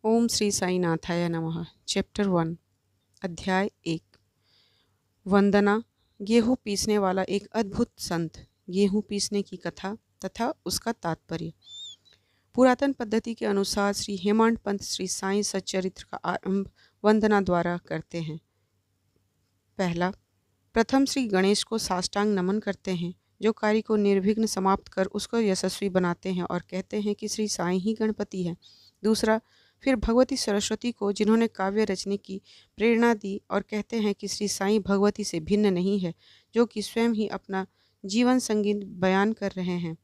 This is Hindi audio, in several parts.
ओम श्री साईनाथाय नमः। चैप्टर 1 अध्याय 1 वंदना। गेहूँ पीसने वाला एक अद्भुत संत। गेहूँ पीसने की कथा तथा उसका तात्पर्य। पुरातन पद्धति के अनुसार श्री हेमांड पंत श्री साईं सच्चरित्र का आरंभ वंदना द्वारा करते हैं। पहला, प्रथम श्री गणेश को साष्टांग नमन करते हैं, जो कार्य को निर्विघ्न समाप्त कर उसको यशस्वी बनाते हैं और कहते हैं कि श्री साईं ही गणपति है। दूसरा, फिर भगवती सरस्वती को, जिन्होंने काव्य रचने की प्रेरणा दी, और कहते हैं कि श्री साईं भगवती से भिन्न नहीं है, जो कि स्वयं ही अपना जीवन संगीत बयान कर रहे हैं।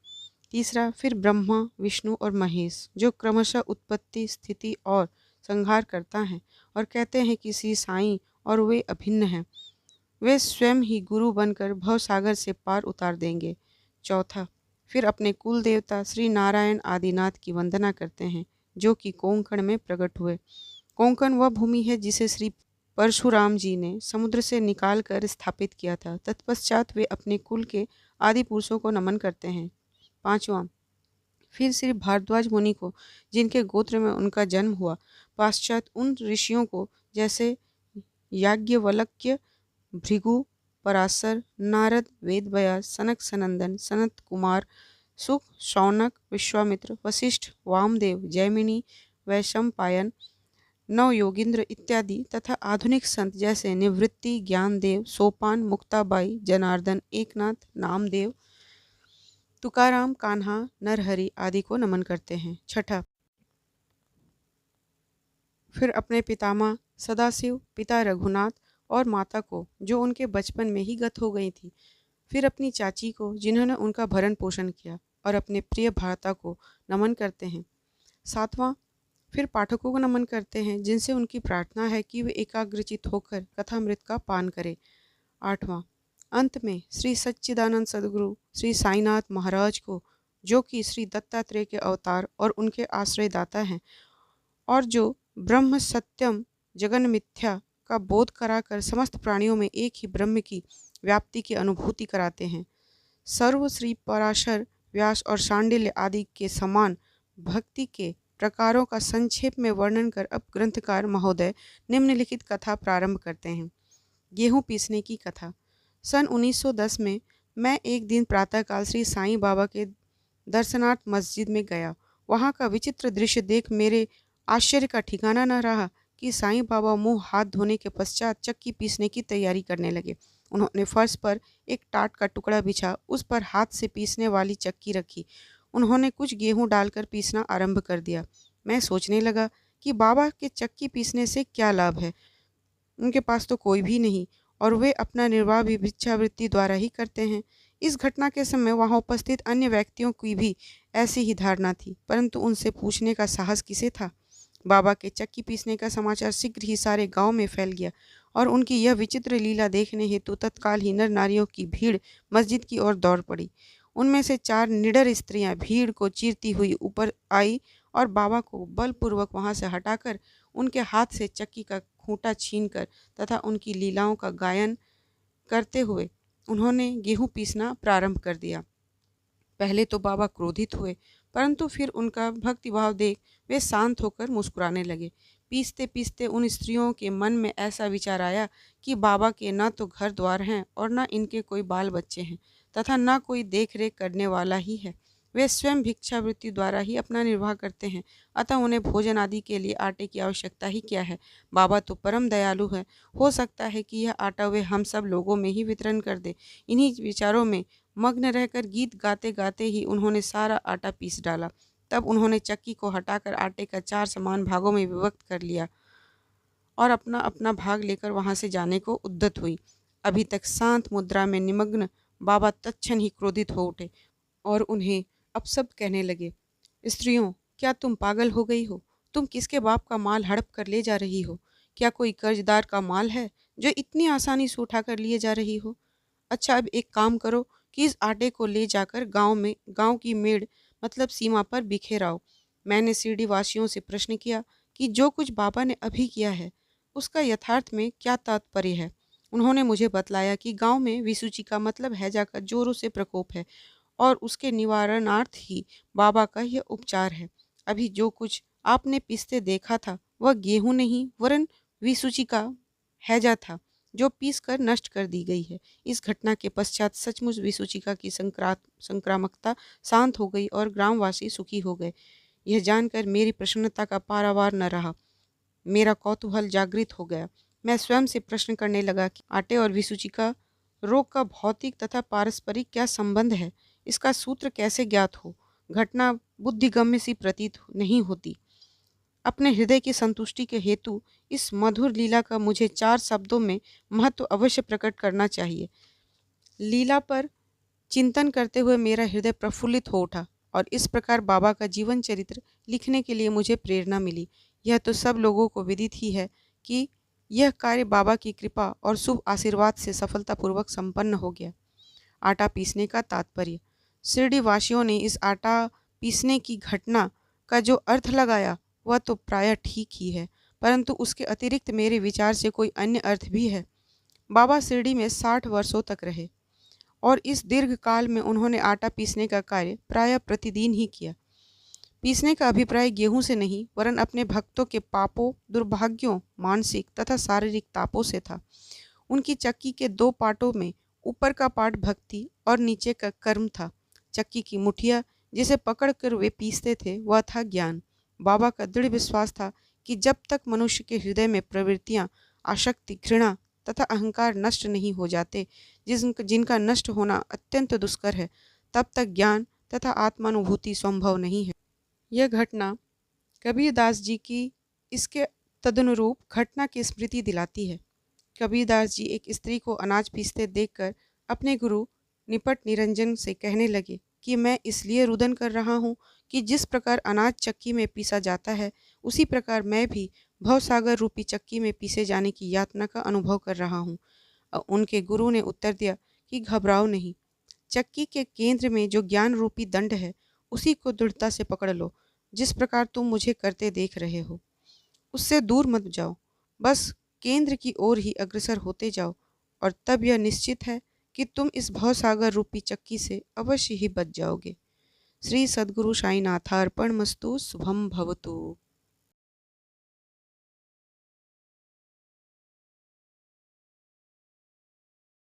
तीसरा, फिर ब्रह्मा, विष्णु और महेश, जो क्रमशः उत्पत्ति, स्थिति और संहार करता है, और कहते हैं कि श्री साईं और वे अभिन्न हैं। वे स्वयं ही गुरु बनकर भवसागर से पार उतार देंगे। चौथा, फिर अपने कुल देवता श्री नारायण आदिनाथ की वंदना करते हैं, जो कि कोंकण में प्रकट हुए। कोंकण वह भूमि है जिसे श्री परशुराम जी ने समुद्र से निकाल कर स्थापित किया था। तत्पश्चात वे अपने कुल के आदि पुरुषों को नमन करते हैं। पांचवा, फिर श्री भारद्वाज मुनि को, जिनके गोत्र में उनका जन्म हुआ। पश्चात उन ऋषियों को, जैसे याज्ञवल्क्य, भृगु, पराशर, नारद, वेदव्यास, सनक सनंदन, सनत कुमार, सुख, शौनक, विश्वामित्र, वशिष्ठ, वामदेव, जैमिनी, वैशंपायन, नव योगींद्र इत्यादि तथा आधुनिक संत जैसे निवृत्ति, ज्ञानदेव, सोपान, मुक्ताबाई, जनार्दन, एकनाथ, नामदेव, तुकाराम, कान्हा, नरहरि आदि को नमन करते हैं। छठा, फिर अपने पितामह सदाशिव, पिता रघुनाथ और माता को, जो उनके बचपन में ही गत हो गई थी। फिर अपनी चाची को, जिन्होंने उनका भरण पोषण किया, और अपने प्रिय भ्राता को नमन करते हैं। सातवां, फिर पाठकों को नमन करते हैं, जिनसे उनकी प्रार्थना है कि वे एकाग्रचित होकर कथामृत का पान करें। आठवां, अंत में श्री सच्चिदानंद सदगुरु श्री साईनाथ महाराज को, जो कि श्री दत्तात्रेय के अवतार और उनके आश्रयदाता हैं, और जो ब्रह्म सत्यम जगन मिथ्या का बोध कराकर समस्त प्राणियों में एक ही ब्रह्म की व्याप्ति की अनुभूति कराते हैं। सर्व श्री पराशर, व्यास और शांडिल्य आदि के समान भक्ति के प्रकारों का संक्षेप में वर्णन कर अब ग्रंथकार महोदय निम्नलिखित कथा प्रारंभ करते हैं। गेहूँ पीसने की कथा। सन 1910 में मैं एक दिन प्रातःकाल श्री साईं बाबा के दर्शनार्थ मस्जिद में गया। वहाँ का विचित्र दृश्य देख मेरे आश्चर्य का ठिकाना न रहा कि साईं बाबा मुंह हाथ धोने के पश्चात चक्की पीसने की तैयारी करने लगे। उन्होंने फर्श पर एक टाट का टुकड़ा बिछा, उस पर हाथ से पीसने वाली चक्की रखी। उन्होंने कुछ गेहूं डालकर पीसना आरंभ कर दिया। मैं सोचने लगा कि बाबा के चक्की पीसने से क्या लाभ है। उनके पास तो कोई भी नहीं, और वे अपना निर्वाह भी भिक्षावृत्ति द्वारा ही करते हैं। इस घटना के समय वहां उपस्थित अन्य व्यक्तियों की भी ऐसी ही धारणा थी, परंतु उनसे पूछने का साहस किसे था। बाबा के चक्की पीसने का समाचार शीघ्र ही सारे गांव में फैल गया, और उनकी यह विचित्र लीला देखने हेतु तत्काल ही नर नारियों की भीड़ मस्जिद की ओर दौड़ पड़ी। उनमें से 4 निडर स्त्रियां भीड़ को चीरती हुई ऊपर आई और बाबा को बलपूर्वक वहां से हटाकर उनके हाथ से चक्की का खूंटा छीनकर तथा उनकी लीलाओं का गायन करते हुए उन्होंने गेहूँ पीसना प्रारंभ कर दिया। पहले तो बाबा क्रोधित हुए, परंतु फिर उनका भक्तिभाव देख वे शांत होकर मुस्कुराने लगे। पीसते पीसते उन स्त्रियों के मन में ऐसा विचार आया कि बाबा के न तो घर द्वार हैं और न इनके कोई बाल बच्चे हैं तथा न कोई देख रेख करने वाला ही है। वे स्वयं भिक्षावृत्ति द्वारा ही अपना निर्वाह करते हैं, अतः उन्हें भोजन आदि के लिए आटे की आवश्यकता ही क्या है। बाबा तो परम दयालु है, हो सकता है कि यह आटा वे हम सब लोगों में ही वितरण कर दे। इन्हीं विचारों में मग्न रहकर गीत गाते गाते ही उन्होंने सारा आटा पीस डाला। तब उन्होंने चक्की को हटाकर आटे का 4 समान भागों में विभक्त कर लिया और अपना अपना भाग लेकर वहां से जाने को उद्यत हुई। अभी तक शांत मुद्रा में निमग्न बाबा तत्क्षण ही क्रोधित हो उठे और उन्हें अपशब्द कहने लगे। स्त्रियों, क्या तुम पागल हो गई हो? तुम किसके बाप का माल हड़प कर ले जा रही हो? क्या कोई कर्जदार का माल है जो इतनी आसानी से उठा कर लिए जा रही हो? अच्छा, अब एक काम करो कि इस आटे को ले जाकर गांव की मेड़ मतलब सीमा पर बिखेराओ। मैंने सीढ़ी वासियों से प्रश्न किया कि जो कुछ बाबा ने अभी किया है उसका यथार्थ में क्या तात्पर्य है। उन्होंने मुझे बतलाया कि गांव में विसूची का मतलब हैजा का जोरों से प्रकोप है और उसके निवारणार्थ ही बाबा का यह उपचार है। अभी जो कुछ आपने पीसते देखा था वह गेहूं नहीं वरन विसूची का हैजा था जो पीस कर नष्ट कर दी गई है। इस घटना के पश्चात सचमुच विसूचिका की संक्रामकता शांत हो गई और ग्रामवासी सुखी हो गए। यह जानकर मेरी प्रसन्नता का पारावार न रहा। मेरा कौतूहल जागृत हो गया। मैं स्वयं से प्रश्न करने लगा कि आटे और विसूचिका रोग का भौतिक तथा पारस्परिक क्या संबंध है? इसका सूत्र कैसे ज्ञात हो? घटना बुद्धिगम्य सी प्रतीत नहीं होती। अपने हृदय की संतुष्टि के हेतु इस मधुर लीला का मुझे 4 शब्दों में महत्व अवश्य प्रकट करना चाहिए। लीला पर चिंतन करते हुए मेरा हृदय प्रफुल्लित हो उठा और इस प्रकार बाबा का जीवन चरित्र लिखने के लिए मुझे प्रेरणा मिली। यह तो सब लोगों को विदित ही है कि यह कार्य बाबा की कृपा और शुभ आशीर्वाद से सफलतापूर्वक संपन्न हो गया। आटा पीसने का तात्पर्य। शिरडी वासियों ने इस आटा पीसने की घटना का जो अर्थ लगाया वह तो प्रायः ठीक ही है, परंतु उसके अतिरिक्त मेरे विचार से कोई अन्य अर्थ भी है। बाबा शिरडी में 60 वर्षों तक रहे और इस दीर्घ काल में उन्होंने आटा पीसने का कार्य प्रायः प्रतिदिन ही किया। पीसने का अभिप्राय गेहूं से नहीं वरन अपने भक्तों के पापों, दुर्भाग्यों, मानसिक तथा शारीरिक तापों से था। उनकी चक्की के 2 पार्टों में ऊपर का पार्ट भक्ति और नीचे का कर्म था। चक्की की मुठिया जिसे पकड़कर वे पीसते थे वह था ज्ञान। बाबा का दृढ़ विश्वास था कि जब तक मनुष्य के हृदय में प्रवृत्तियां, आसक्ति, घृणा तथा अहंकार नष्ट नहीं हो जाते, जिनका नष्ट होना अत्यंत दुष्कर है, तब तक ज्ञान तथा आत्मानुभूति संभव नहीं है। यह घटना कबीरदास जी की इसके तदनुरूप घटना की स्मृति दिलाती है। कबीरदास जी एक स्त्री को अनाज पीसते देखकर अपने गुरु निपट निरंजन से कहने लगे कि मैं इसलिए रुदन कर रहा हूँ कि जिस प्रकार अनाज चक्की में पीसा जाता है उसी प्रकार मैं भी भवसागर रूपी चक्की में पीसे जाने की यातना का अनुभव कर रहा हूँ। उनके गुरु ने उत्तर दिया कि घबराओ नहीं, चक्की के केंद्र में जो ज्ञान रूपी दंड है उसी को दृढ़ता से पकड़ लो। जिस प्रकार तुम मुझे करते देख रहे हो उससे दूर मत जाओ, बस केंद्र की ओर ही अग्रसर होते जाओ और तब यह निश्चित है कि तुम इस भवसागर रूपी चक्की से अवश्य ही बच जाओगे। श्री सद्गुरु साईनाथार्पण मस्तु। शुभम भवतु।